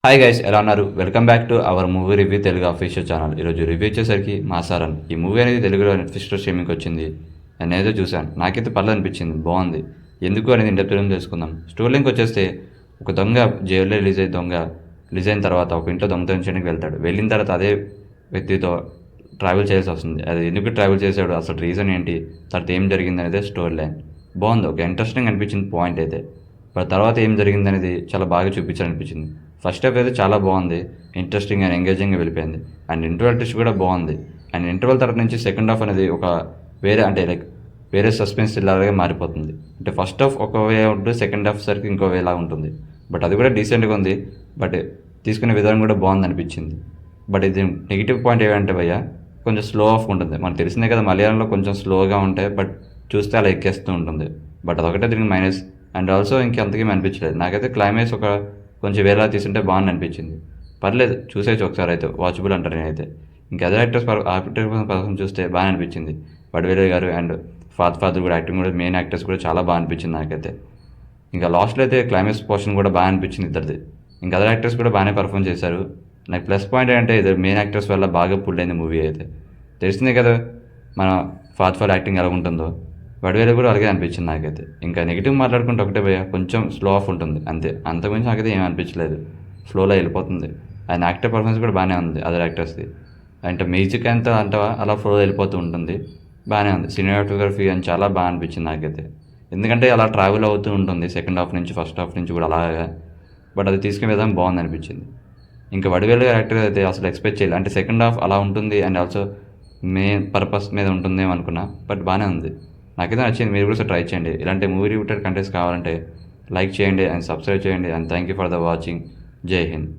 Hi guys, ఎలా ఉన్నారు? Welcome back to our movie review Telugu official channel. ఈరోజు review వచ్చేసరికి మాసారన్. ఈ మూవీ అనేది తెలుగులో నెట్ఫ్లిక్స్లో స్ట్రీమింగ్కి వచ్చింది. నేను ఏదో చూశాను, నాకైతే పర్లేదు అనిపించింది, బాగుంది. ఎందుకు అనేది ఇంటర్వ్యూలో తెలుసుకుందాం. స్టోరీ లింక్ వచ్చేస్తే ఒక దొంగ జైల్లో రిలీజ్ అయిన తర్వాత ఒక ఇంట్లో దొంగతనం చేయడానికి వెళ్తాడు. వెళ్ళిన తర్వాత అదే వ్యక్తితో ట్రావెల్ చేయాల్సి వస్తుంది. అది ఎందుకు ట్రావెల్ చేశాడు, అసలు రీజన్ ఏంటి, తర్వాత ఏం జరిగింది అనేది స్టోరీ లైన్ బాగుంది. ఒక ఇంట్రెస్టింగ్ అనిపించింది పాయింట్ అయితే. బట్ తర్వాత ఏం జరిగింది అనేది చాలా బాగా చూపించాలనిపించింది. ఫస్ట్ హాఫ్ అయితే చాలా బాగుంది, ఇంట్రెస్టింగ్ అండ్ ఎంగేజింగ్గా వెళ్ళిపోయింది. అండ్ ఇంటర్వల్ ట్విస్ట్ కూడా బాగుంది. అండ్ ఇంటర్వల్ తర్వాత నుంచి సెకండ్ హాఫ్ అనేది ఒక వేరే సస్పెన్స్ థ్రిల్లర్గా మారిపోతుంది. అంటే ఫస్ట్ హాఫ్ ఒక వే ఉంటుంది, సెకండ్ హాఫ్ సరికి ఇంకో వేలా ఉంటుంది. బట్ అది కూడా డీసెంట్గా ఉంది. బట్ తీసుకునే విధానం కూడా బాగుంది అనిపించింది. బట్ ఇది నెగిటివ్ పాయింట్ ఏమంటే భయ్య, కొంచెం స్లో ఆఫ్ ఉంటుంది. మనకు తెలిసిందే కదా, మలయాళంలో కొంచెం స్లోగా ఉంటాయి, బట్ చూస్తే అలా ఎక్కేస్తూ ఉంటుంది. బట్ అదొకటే దీనికి మైనస్. అండ్ ఆల్సో ఇంకంతకేమీ అనిపించలేదు నాకైతే. క్లైమాక్స్ కొంచెం వేరేలా తీసుంటే బాగుంది అనిపించింది. పర్లేదు, చూసేయచ్చు ఒకసారి అయితే, వాచబుల్ అంటారు నేనైతే. ఇంకా అదర్ యాక్టర్ పర్ఫార్మెన్స్ చూస్తే బాగా అనిపించింది. వడివేలు గారు అండ్ ఫాదర్ కూడా యాక్టింగ్ కూడా, మెయిన్ యాక్టర్స్ కూడా చాలా బాగా అనిపించింది నాకైతే. ఇంకా లాస్ట్లో అయితే క్లైమాక్స్ పోర్షన్ కూడా బాగా అనిపించింది ఇద్దరిది. ఇంకా అదర్ యాక్టర్స్ కూడా బాగానే పర్ఫామ్ చేశారు. నాకు ప్లస్ పాయింట్ ఏంటంటే ఇద్దరు మెయిన్ యాక్టర్స్ వల్ల బాగా పుల్ అయింది మూవీ అయితే. తెలిసిందే కదా మన ఫాదర్ యాక్టింగ్ ఎలా ఉంటుందో, వడివేలు కూడా అలాగే అనిపించింది నాకైతే. ఇంకా నెగిటివ్ మాట్లాడుకుంటే ఒకటే భయ్య, కొంచెం స్లో ఆఫ్ ఉంటుంది అంతే, అంతకుమించి నాకైతే ఏమీ అనిపించలేదు. ఫ్లోలో వెళ్ళిపోతుంది. ఆయన యాక్టర్ పర్ఫార్మెన్స్ కూడా బాగానే ఉంది అదర్ యాక్టర్స్ది. అంటే మ్యూజిక్ అంతా అంటవా అలా ఫ్లోలో వెళ్ళిపోతూ ఉంటుంది, బాగానే ఉంది. సినిమాటోగ్రఫీ అని చాలా బాగా అనిపించింది నాకైతే. ఎందుకంటే అలా ట్రావెల్ అవుతూ ఉంటుంది సెకండ్ హాఫ్ నుంచి ఫస్ట్ హాఫ్ నుంచి కూడా అలాగా. బట్ అది తీసుకునే విధానం బాగుంది అనిపించింది. ఇంకా వడివేలు యాక్టర్ అయితే అసలు ఎక్స్పెక్ట్ చేయలేదు. అంటే సెకండ్ హాఫ్ అలా ఉంటుంది అండ్ ఆల్సో మెయిన్ పర్పస్ మీద ఉంటుందేమో అనుకున్నా, బట్ బాగానే ఉంది. నాకైతే నచ్చింది. మీరు కూడా ట్రై చేయండి. ఇలాంటి మూవీ రిలేటెడ్ కంటెంట్స్ కావాలంటే లైక్ చేయండి అండ్ సబ్స్క్రైబ్ చేయండి. And thank you for the watching. జై హింద్.